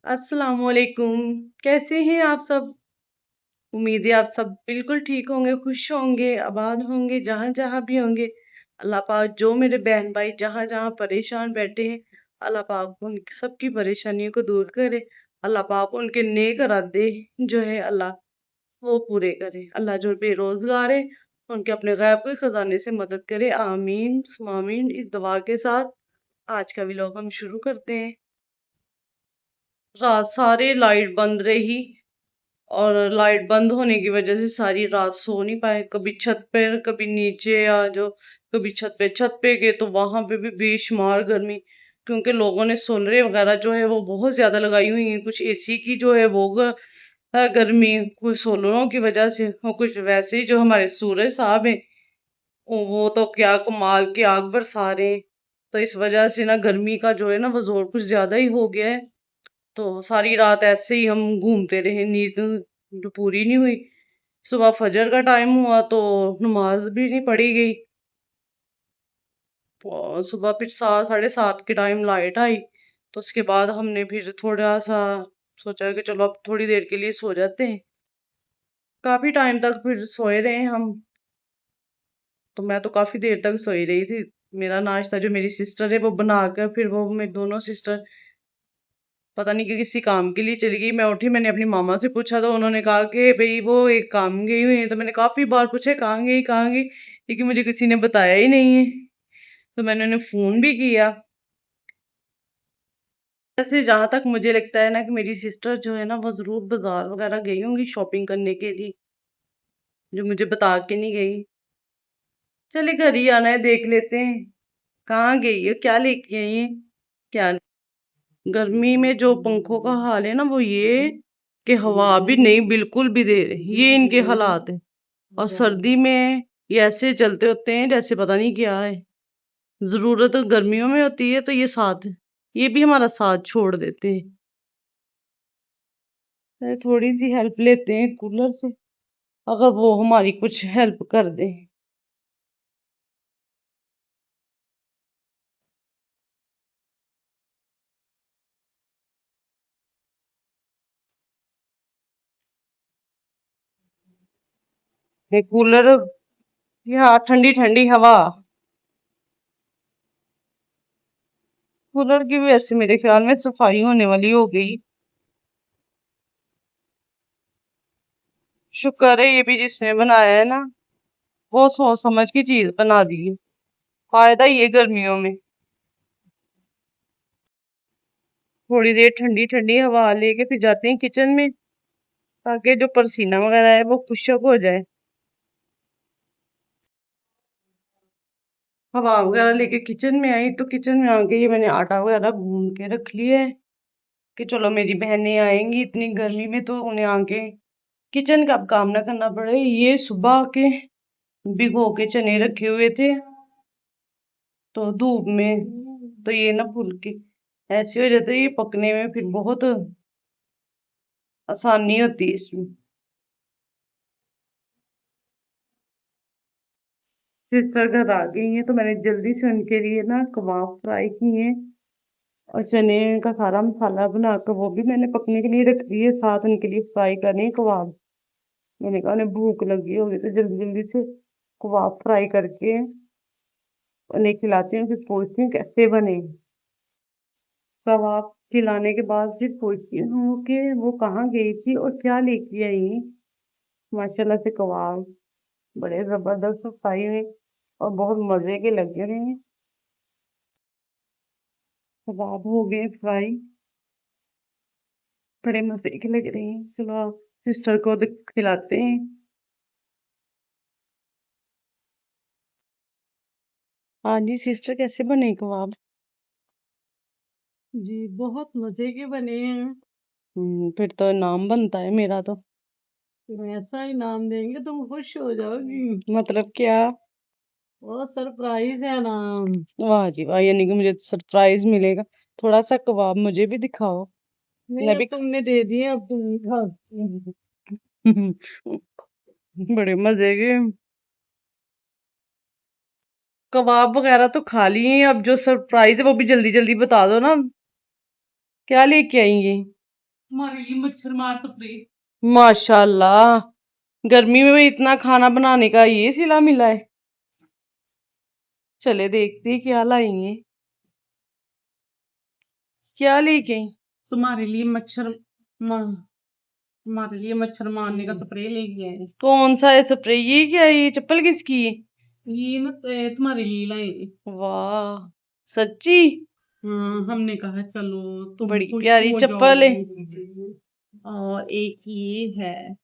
अस्सलाम वालेकुम। कैसे हैं आप सब? उम्मीद है आप सब बिल्कुल ठीक होंगे, खुश होंगे, आबाद होंगे, जहां जहां भी होंगे। अल्लाह पाक जो मेरे बहन भाई जहां जहां परेशान बैठे हैं, अल्लाह पाक उन सबकी परेशानियों को दूर करे। अल्लाह पाक उनके नेक इरादे जो है अल्लाह वो पूरे करे। अल्लाह जो बेरोजगार है उनके अपने गैब के खजाने से मदद करे। आमीन सुम्मा आमीन। इस दुआ के साथ आज का व्लॉग हम शुरू करते हैं। रात सारे लाइट बंद रही और लाइट बंद होने की वजह से सारी रात सो नहीं पाए। कभी छत पे कभी नीचे आ जाओ, कभी छत पे गए तो वहां पे भी बेशुमार गर्मी, क्योंकि लोगों ने सोलर वगैरह जो है वो बहुत ज्यादा लगाई हुई है। कुछ एसी की जो है वो गर्मी, कुछ सोलरों की वजह से और कुछ वैसे ही जो हमारे सूरज साहब हैं वो तो क्या कमाल की आग बरसा रहे हैं। तो इस वजह से ना गर्मी का जो है ना वो जोर कुछ ज्यादा ही हो गया है। तो सारी रात ऐसे ही हम घूमते रहे, नींद जो पूरी नहीं हुई। सुबह फजर का टाइम हुआ तो नमाज भी नहीं पढ़ी गई। और सुबह फिर 7, 7:30 के टाइम लाइट आई, तो उसके बाद हमने फिर थोड़ा सा सोचा कि चलो अब थोड़ी देर के लिए सो जाते हैं। काफी टाइम तक फिर सोए रहे हम। तो मैं तो काफी देर तक सोई रही थी। मेरा नाश्ता जो मेरी सिस्टर है वो बनाकर फिर वो मेरी दोनों सिस्टर पता नहीं कि किसी काम के लिए चली गई। मैं उठी, मैंने अपनी मामा से पूछा तो उन्होंने कहा कि भाई वो एक काम गई हुई है। तो मैंने काफी बार पूछा कहाँ गई, लेकिन मुझे किसी ने बताया ही नहीं है। तो मैंने उन्हें फोन भी किया। वैसे जहां तक मुझे लगता है ना कि मेरी सिस्टर जो है ना वो जरूर बाजार वगैरह गई होंगी शॉपिंग करने के लिए, जो मुझे बता के नहीं गई। चले घर ही आना है, देख लेते हैं कहाँ गई है, क्या लेके आई है क्या नहीं। गर्मी में जो पंखों का हाल है ना वो ये कि हवा भी नहीं बिल्कुल भी दे रहे, ये इनके हालात है। और सर्दी में ये ऐसे चलते होते हैं जैसे पता नहीं क्या है। जरूरत गर्मियों में होती है तो ये भी हमारा साथ छोड़ देते हैं। थोड़ी सी हेल्प लेते हैं कूलर से, अगर वो हमारी कुछ हेल्प कर दे। ये कूलर, यहाँ ठंडी ठंडी हवा। कूलर की भी वैसे मेरे ख्याल में सफाई होने वाली हो गई। शुक्र है ये भी जिसने बनाया है ना वो सोच समझ की चीज बना दी है। फायदा ही है गर्मियों में। थोड़ी देर ठंडी ठंडी हवा लेके फिर जाते हैं किचन में, ताकि जो पसीना वगैरह है वो खुशक हो जाए। हवा वगैरह लेके किचन में आई तो किचन में आके ये मैंने आटा वगैरह भून के रख लिया है कि चलो मेरी बहनें आएंगी इतनी गर्मी में तो उन्हें आके किचन का अब काम ना करना पड़े। ये सुबह के भिगो के चने रखे हुए थे तो धूप में तो ये ना फूल के ऐसे हो जाते, ये पकने में फिर बहुत आसानी होती है इसमें। सिस्टर घर आ गई हैं तो मैंने जल्दी से उनके लिए ना कबाब फ्राई किए हैं और चने का सारा मसाला बनाकर वो भी मैंने पकने के लिए रख दिए, साथ उनके लिए फ्राई करने हैं कबाब। मैंने कहा उन्हें भूख लगी होगी तो जल्दी जल्दी से कबाब फ्राई करके उन्हें खिलाती हूँ, फिर पूछती हूँ कैसे बने। कबाब खिलाने के बाद फिर पूछती हूँ कि वो कहाँ गई थी और क्या लेके आई। माशाल्लाह से कबाब बड़े जबरदस्त फ्राई हुए और बहुत मजे के लग रहे हैं। कबाब हो गए फ्राई, बड़े मजे के लग रहे हैं। चलो आप सिस्टर को खिलाते हैं। हाँ जी सिस्टर, कैसे बने कबाब? जी बहुत मजे के बने हैं। फिर तो नाम बनता है मेरा तो। तुम ऐसा ही नाम देंगे तुम खुश हो जाओगी। मतलब क्या? बहुत सरप्राइज है नाम। वाह जी वाह, यानी कि मुझे तो सरप्राइज मिलेगा। थोड़ा सा कबाब मुझे भी दिखाओ। नहीं मैं अब भी तुमने दे दिए, अब तुम ही खा सकते हो। बड़े मजे के कबाब वगैरह तो खा लिए। अब जो सरप्राइज है वो भी जल्दी जल्दी बता दो ना, क्या लेके आएंगे? तुम्हारे लिए मच्छर मार स्प्रे। माशाल्लाह, गर्मी में भी इतना खाना बनाने का ये सिला मिला है। चले देखते हैं क्या लाई है, क्या लेके आई? तुम्हारे लिए तुम्हारे लिए मच्छर मारने का स्प्रे लेके आए। कौन सा है स्प्रे? ये क्या है? ये चप्पल किसकी है? ये ना तुम्हारे लिए लाए। वाह, सच्ची हाँ, हमने कहा चलो तुम बड़ी खुश प्यारी हो चप्पल है। जाओगे। और एक ये है,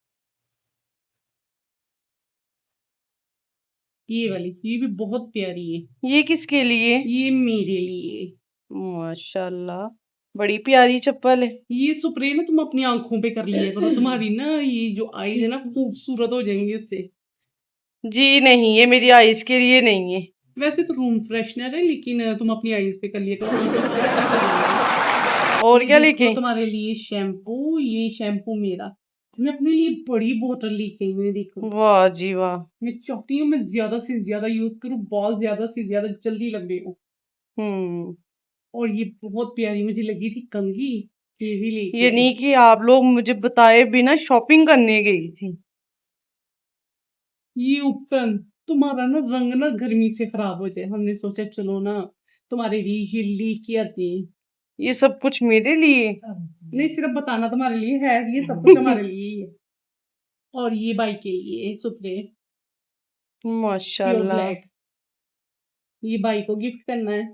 ये वाली, ये भी बहुत प्यारी है। ये किसके लिए? ये मेरे लिए। माशाल्लाह, बड़ी प्यारी चप्पल है। ये स्प्रे ना तुम अपनी आंखों पे कर लिया करो, तुम्हारी ना ये जो आईज है ना खूबसूरत हो जाएंगी उससे। जी नहीं, ये मेरी आइस के लिए नहीं है। वैसे तो रूम फ्रेशनर है, लेकिन तुम अपनी आईज पे कर लिया करो, आंखें फ्रेश हो जाएंगी। और ये क्या देखो लेके? तुम्हारे लिए शैम्पू, ये शैम्पू मेरा। मैं अपने लिए बड़ी बोतल लेके आई हूँ, देखो। वाह जी वाह। मैं चाहती हूँ मैं ज्यादा से ज्यादा यूज करूँ, बाल ज्यादा से ज्यादा जल्दी लगे हो। हम्म। और ये बहुत प्यारी मुझे लगी थी कंघी, ये भी लेके ये आई। नहीं कि आप लोग मुझे बताए बिना शॉपिंग करने गई थी। ये उपटन, तुम्हारा ना रंग ना गर्मी से खराब हो जाए, हमने सोचा चलो ना तुम्हारे लिए ये लेके आते हैं। ये सब कुछ मेरे लिए? नहीं, सिर्फ बताना तुम्हारे लिए है, ये सब कुछ हमारे लिए ही है। और ये बाई के लिए सुपरे, प्योर माशाल्लाह। ब्लैक, ये बाई को गिफ्ट करना है।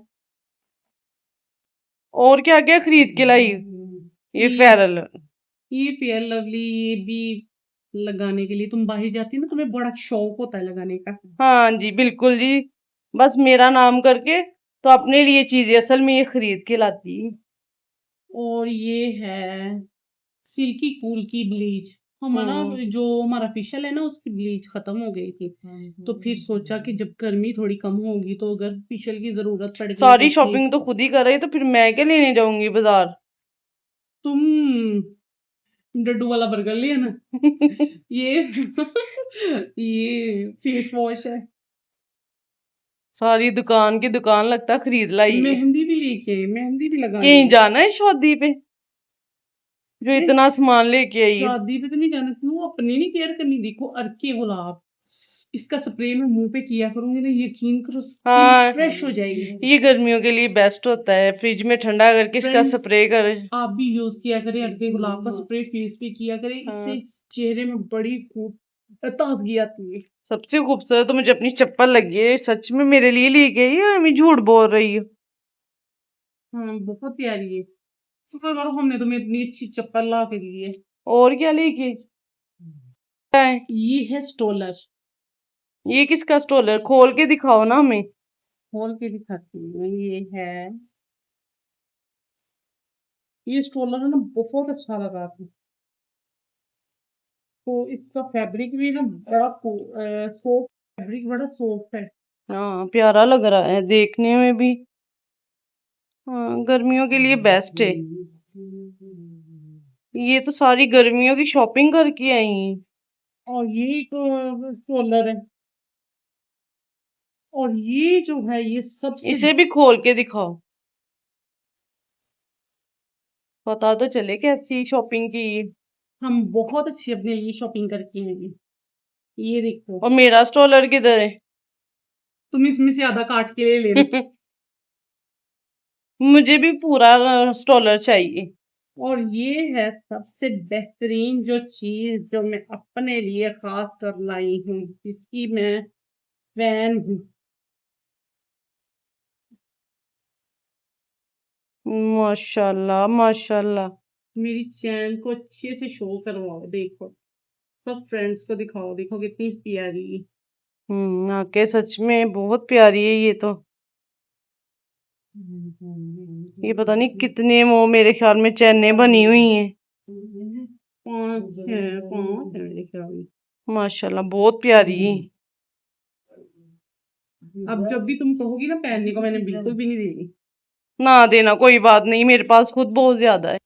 और क्या क्या खरीद के लाई? ये ये फेरल। ये फेयर लवली, ये भी लगाने के लिए, तुम बाहर जाती है ना, तुम्हें बड़ा शौक होता है लगाने का। हाँ जी बिल्कुल जी, बस मेरा नाम करके तो अपने लिए चीजें असल में ये खरीद के लाती। और ये है सिल्की कूल की ब्लीच। हम ना हम्म। जो हमारा फेशियल है ना, उसकी ब्लीच खत्म हो गई थी, तो फिर सोचा कि जब गर्मी थोड़ी कम होगी तो अगर फेशियल की जरूरत पड़ गई तो सारी अपनी। शॉपिंग तो खुद ही कर रही, तो फिर मैं क्या लेने जाऊंगी बाजार? तुम डड्डू वाला बर्गर लिया ना। ये ये फेस वॉश है। सारी दुकान की दुकान लगता खरीद लाई है। मेहंदी भी लेके आई, मेहंदी भी लगानी कहीं है। जाना है शादी पे जो नहीं, इतना सामान लेके आई है? शादी पे तो नहीं जाना, क्यों अपनी नहीं केयर करनी? देखो अर्के गुलाब, इसका स्प्रे मैं मुंह पे किया करूंगी ना, यकीन करो स्किन हाँ, फ्रेश हो जाएगी। ये गर्मियों के लिए बेस्ट होता है, फ्रिज में ठंडा करके इसका फ्रेंड्स, स्प्रे कर। आप भी यूज किया करें अर्के गुलाब का स्प्रे, फेस पे किया करें, हाँ। इससे चेहरे में बड़ी खूब ताजगी आती है। सबसे खूबसूरत तो मुझे अपनी चप्पल लगी है, सच में मेरे लिए लेके आई है, मैं झूठ बोल रही हूँ? हाँ, बहुत प्यारी है। शुक्र करो हमने तुम्हें इतनी अच्छी चप्पल ला के दी है। और क्या लेके आए? ये है स्टोलर। ये किसका स्टॉल है? खोल के दिखाओ ना हमें। खोल के दिखाती हूँ, ये है, ये स्टोलर है ना, बहुत अच्छा लगा था। तो इसका फैब्रिक भी ना बड़ा सॉफ्ट, फैब्रिक बड़ा सॉफ्ट है। हाँ, प्यारा लग रहा है देखने में भी। हाँ, गर्मियों के लिए बेस्ट है। ये तो सारी गर्मियों की शॉपिंग करके आई हैं। और ये तो स्टोलर है। और ये जो है ये सबसे, इसे भी खोल के दिखाओ, पता तो चले कैसी शॉपिंग की है। हम बहुत अच्छी अपने लिए शॉपिंग करके आए। ये देखो, और मेरा स्टॉलर किधर है? तुम इसमें से आधा काट के ले लेना। मुझे भी पूरा स्टॉलर चाहिए। और ये है सबसे बेहतरीन जो चीज जो मैं अपने लिए खास कर लाई हूँ, जिसकी मैं फैन हूँ। माशाल्लाह माशाल्लाह। मेरी चैन को अच्छे से शो करवाओ, देखो सब फ्रेंड्स को दिखाओ, देखो कितनी प्यारी है। आके सच में बहुत प्यारी है ये तो। ये पता नहीं कितने वो मेरे ख्याल में चैनें बनी हुई हैं। पाँच है मेरे ख्याल में। माशाल्लाह बहुत प्यारी है। अब जब भी तुम कहोगी ना पहनने को, मैंने बिल्कुल भी नहीं देगी। ना देना, कोई बात नहीं, मेरे पास खुद बहुत ज्यादा है।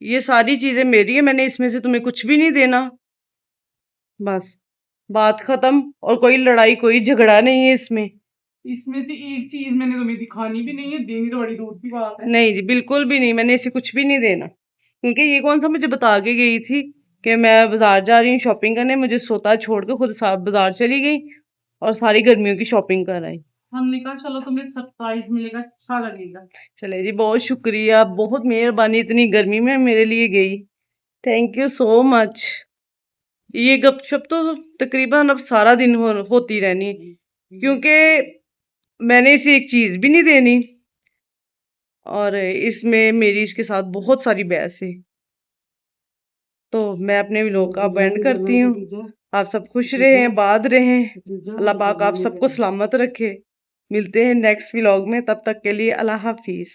ये सारी चीजें मेरी है, मैंने इसमें से तुम्हें कुछ भी नहीं देना। बस बात खत्म, और कोई लड़ाई कोई झगड़ा नहीं है इसमें। इसमें से एक चीज मैंने तुम्हें दिखानी भी नहीं है, देनी तो बड़ी दूर की बात है। नहीं जी बिल्कुल भी नहीं, मैंने इसे कुछ भी नहीं देना। क्योंकि ये कौन सा मुझे बता के गई थी कि मैं बाजार जा रही हूँ शॉपिंग करने, मुझे सोता छोड़ के खुद साथ बाजार चली गई और सारी गर्मियों की शॉपिंग कर आई। हमने कहा चलो तुम्हें सरप्राइज मिलेगा, अच्छा लगेगा। चले जी, बहुत शुक्रिया, बहुत मेहरबानी, इतनी गर्मी में मेरे लिए गई। Thank you so much. ये गपशप तो तकरीबन अब सारा दिन होती रहनी है, क्योंकि मैंने इसे एक चीज भी नहीं देनी और इसमें मेरी इसके साथ बहुत सारी बहस है। तो मैं अपने व्लॉग का अब एंड करती हूँ। आप सब खुश रहें, आबाद रहें, अल्लाह पाक आप सबको सलामत रखे। मिलते हैं नेक्स्ट व्लॉग में, तब तक के लिए अल्लाह हाफिज।